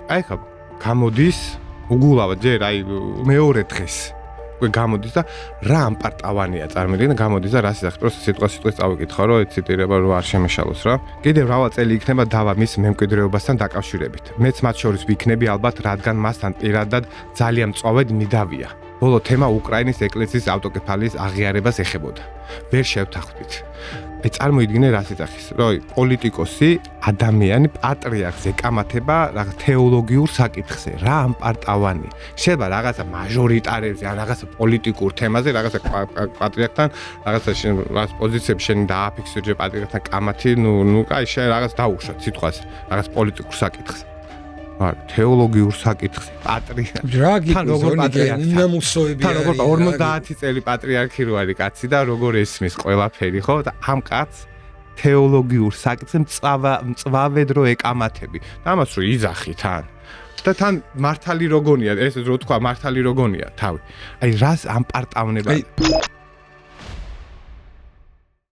აი ხა გამოდის უგულავად ჯერ აი მეორე დღეს გამოდის და რა ამპარტავანია წარმოგიდგენ გამოდის და რას ისახი პროსტ სიტყვას წავიკითხა რომ ციტირება რომ არ შემეშალოს რა კიდევ რავა წელი იქნება დავა მის მემკვიდრეობასთან დაკავშირებით მეც მათ შორის ვიქნები ალბათ რადგან მასთან პირადად ძალიან მწვავედ მიდავია ბოლო თემა უკრაინის ეკლესიის ავტოკეფალიის აღიარებას ეხებოდა ვერ შევთანხმდით აი წარმოიდგინე რა სიტახის რომ პოლიტიკოსი ადამიანი პატრიარქს ეკამათება რაღაც თეოლოგიურ საკითხზე რა ამპარტავანი შეიძლება რაღაცა მაჟორიტარებზე ან რაღაცა პოლიტიკურ თემაზე რაღაცა პატრიარქთან რაღაც პოზიციები შენ დააფიქსირე პატრიარქთან კამათი ნუ კაი შენ რაღაც დაუშვათ სიტყვაზე რაღაც პოლიტიკურ საკითხზე არ თეოლოგიურ საკითხზე პატრიარქი რა გიქონია უნდა მოსოები არის როგორ 50 წელი პატრიარქი რო არის კაცი და როგორ ესმის ყველაფერი ხო და ამ კაცს თეოლოგიურ საკითხზე მწვავედ რო ეკამათები და ამას რო იძახი თან და თან მართალი როგონია ეს რო თქვა მართალი როგონია თავი აი რას ამპარტავნება